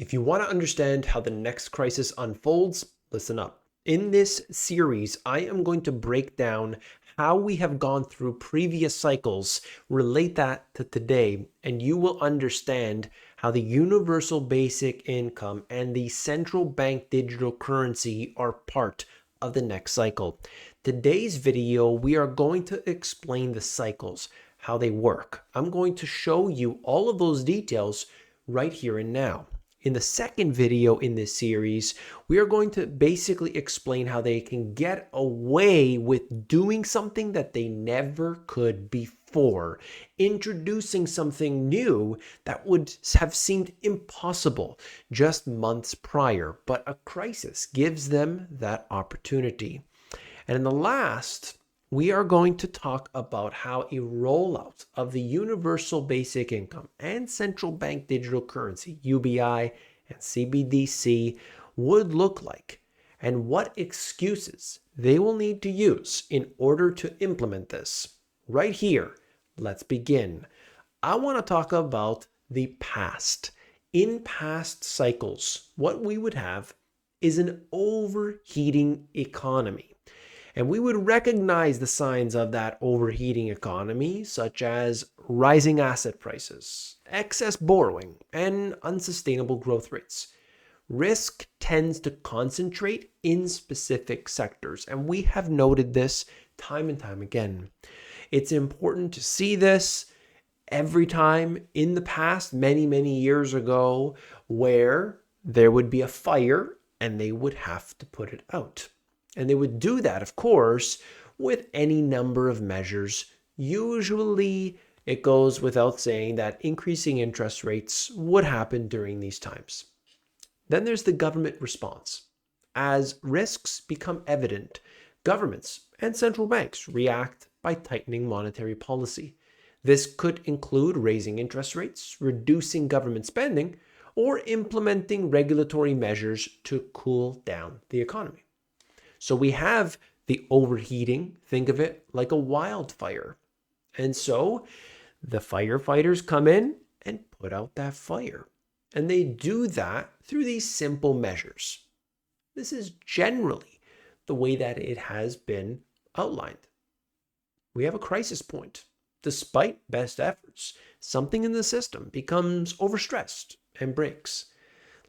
If you want to understand how the next crisis unfolds, listen up. In this series, I am going to break down how we have gone through previous cycles, relate that to today, and you will understand how the universal basic income and the central bank digital currency are part of the next cycle. Today's video, we are going to explain the cycles, how they work. I'm going to show you all of those details right here and now. In the second video in this series, we are going to basically explain how they can get away with doing something that they never could before, introducing something new that would have seemed impossible just months prior, but a crisis gives them that opportunity. And in the last, we are going to talk about how a rollout of the universal basic income and central bank digital currency, UBI and CBDC, would look like, and what excuses they will need to use in order to implement this. Right here, let's begin. I want to talk about the past. In past cycles, what we would have is an overheating economy. And we would recognize the signs of that overheating economy, such as rising asset prices, excess borrowing, and unsustainable growth rates. Risk tends to concentrate in specific sectors, and we have noted this time and time again. It's important to see this every time in the past, many, many years ago, where there would be a fire and they would have to put it out. And they would do that, of course, with any number of measures. Usually, it goes without saying that increasing interest rates would happen during these times. Then there's the government response. As risks become evident, governments and central banks react by tightening monetary policy. This could include raising interest rates, reducing government spending, or implementing regulatory measures to cool down the economy. So we have the overheating, think of it like a wildfire. And so the firefighters come in and put out that fire. And they do that through these simple measures. This is generally the way that it has been outlined. We have a crisis point. Despite best efforts, something in the system becomes overstressed and breaks,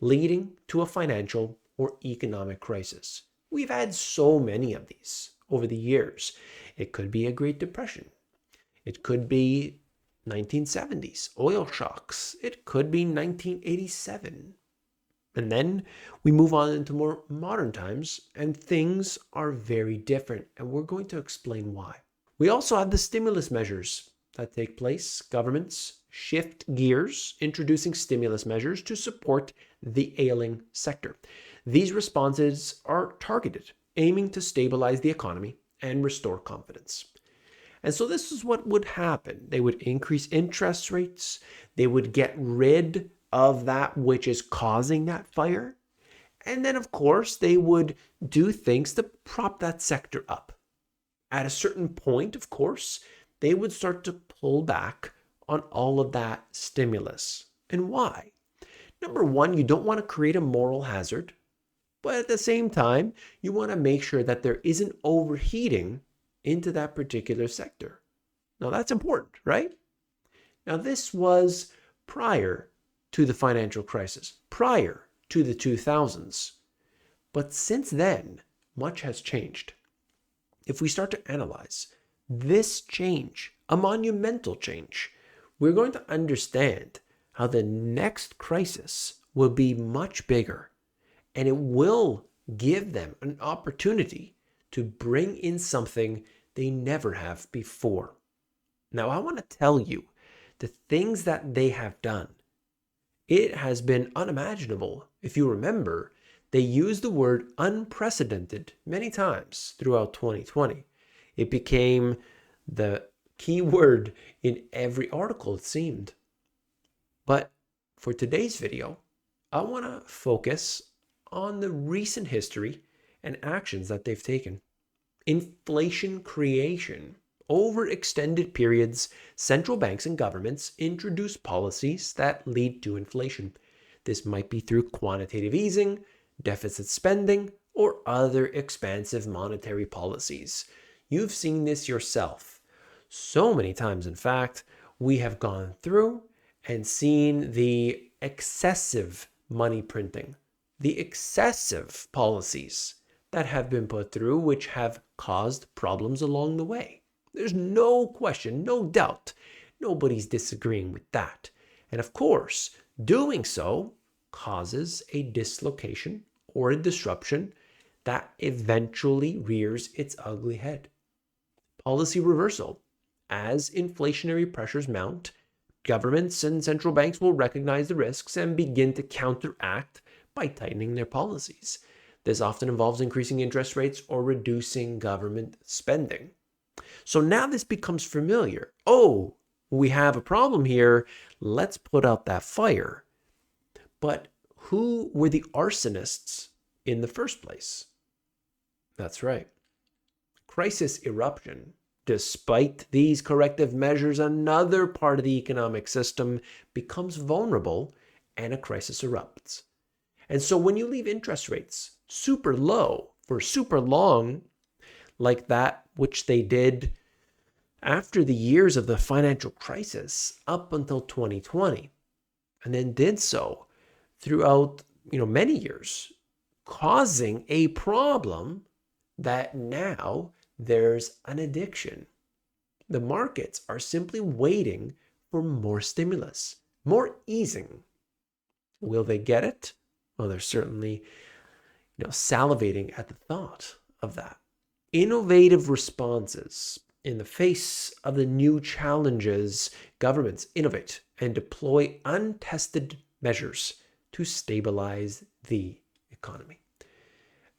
leading to a financial or economic crisis. We've had so many of these over the years. It could be a Great Depression. It could be 1970s oil shocks. It could be 1987. And then we move on into more modern times, and things are very different, and we're going to explain why. We also have the stimulus measures that take place. Governments shift gears, introducing stimulus measures to support the ailing sector. These responses are targeted, aiming to stabilize the economy and restore confidence. And so this is what would happen. They would increase interest rates. They would get rid of that which is causing that fire. And then, of course, they would do things to prop that sector up. At a certain point, of course, they would start to pull back on all of that stimulus. And why? Number one, you don't want to create a moral hazard. But at the same time, you want to make sure that there isn't overheating into that particular sector. Now, that's important, right? Now, this was prior to the financial crisis, prior to the 2000s. But since then, much has changed. If we start to analyze this change, a monumental change, we're going to understand how the next crisis will be much bigger. And it will give them an opportunity to bring in something they never have before. Now, I want to tell you the things that they have done. It has been unimaginable. If you remember, they used the word unprecedented many times throughout 2020. It became the key word in every article, it seemed. But for today's video, I want to focus on the recent history and actions that they've taken. Inflation creation. Over extended periods, central banks and governments introduce policies that lead to inflation. This might be through quantitative easing, deficit spending, or other expansive monetary policies. You've seen this yourself. So many times, in fact, we have gone through and seen the excessive money printing, the excessive policies that have been put through, which have caused problems along the way. There's no question, no doubt. Nobody's disagreeing with that. And of course, doing so causes a dislocation or a disruption that eventually rears its ugly head. Policy reversal. As inflationary pressures mount, governments and central banks will recognize the risks and begin to counteract by tightening their policies. This often involves increasing interest rates or reducing government spending. So now this becomes familiar. Oh, we have a problem here. Let's put out that fire. But who were the arsonists in the first place? That's right. Crisis eruption. Despite these corrective measures, another part of the economic system becomes vulnerable and a crisis erupts. And so when you leave interest rates super low for super long, like that which they did after the years of the financial crisis up until 2020, and then did so throughout many years, causing a problem that now there's an addiction. The markets are simply waiting for more stimulus, more easing. Will they get it? Well, they're certainly salivating at the thought of that. Innovative responses. In the face of the new challenges, governments innovate and deploy untested measures to stabilize the economy.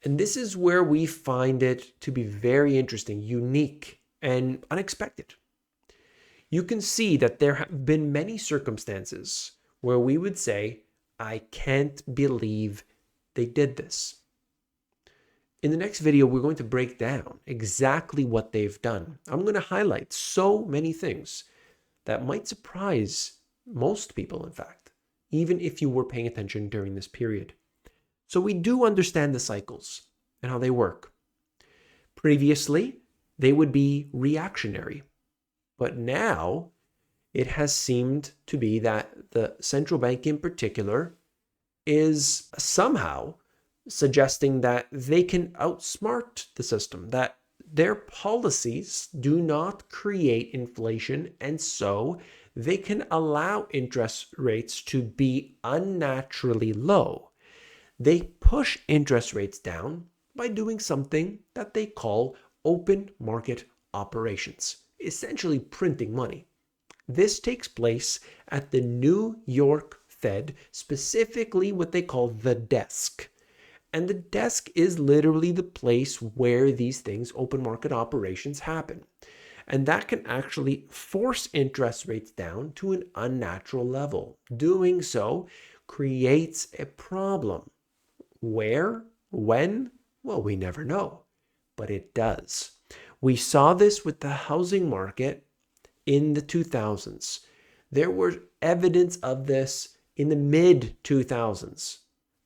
And this is where we find it to be very interesting, unique, and unexpected. You can see that there have been many circumstances where we would say, I can't believe they did this. In the next video, we're going to break down exactly what they've done. I'm going to highlight so many things that might surprise most people, in fact, even if you were paying attention during this period. So we do understand the cycles and how they work. Previously, they would be reactionary, but now it has seemed to be that the central bank in particular is somehow suggesting that they can outsmart the system, that their policies do not create inflation, and so they can allow interest rates to be unnaturally low. They push interest rates down by doing something that they call open market operations, essentially printing money. This takes place at the New York Fed, specifically what they call the desk. And the desk is literally the place where these things, open market operations, happen. And that can actually force interest rates down to an unnatural level. Doing so creates a problem. Where? When? Well, we never know, but it does. We saw this with the housing market in the 2000s. There was evidence of this in the mid 2000s,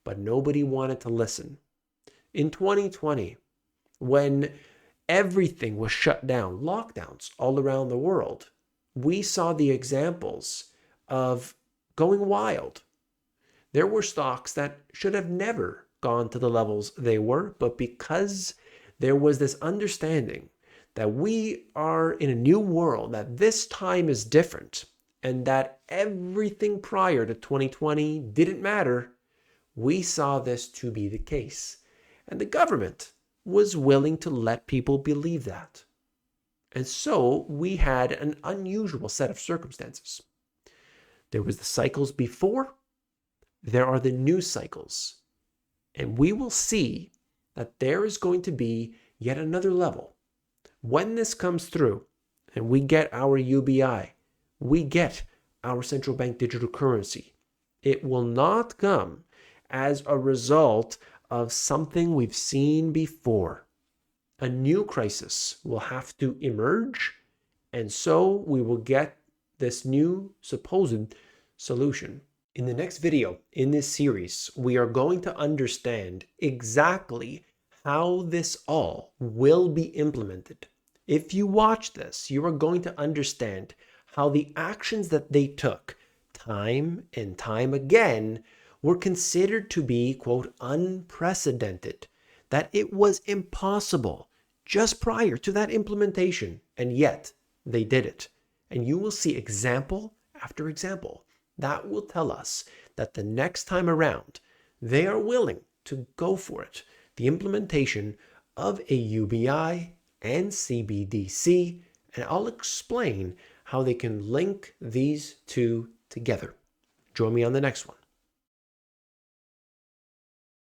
but nobody wanted to listen. In 2020, when everything was shut down, lockdowns all around the world, we saw the examples of going wild. There were stocks that should have never gone to the levels they were, but because there was this understanding that we are in a new world, that this time is different, and that everything prior to 2020 didn't matter, we saw this to be the case. And the government was willing to let people believe that. And so we had an unusual set of circumstances. There was the cycles before, there are the new cycles. And we will see that there is going to be yet another level. When this comes through and we get our UBI, we get our central bank digital currency, it will not come as a result of something we've seen before. A new crisis will have to emerge, and so we will get this new supposed solution. In the next video in this series, we are going to understand exactly how this all will be implemented. If you watch this, you are going to understand how the actions that they took time and time again were considered to be, quote, unprecedented, that it was impossible just prior to that implementation, and yet they did it. And you will see example after example that will tell us that the next time around, they are willing to go for it. The implementation of a UBI and CBDC, and I'll explain how they can link these two together. Join me on the next one.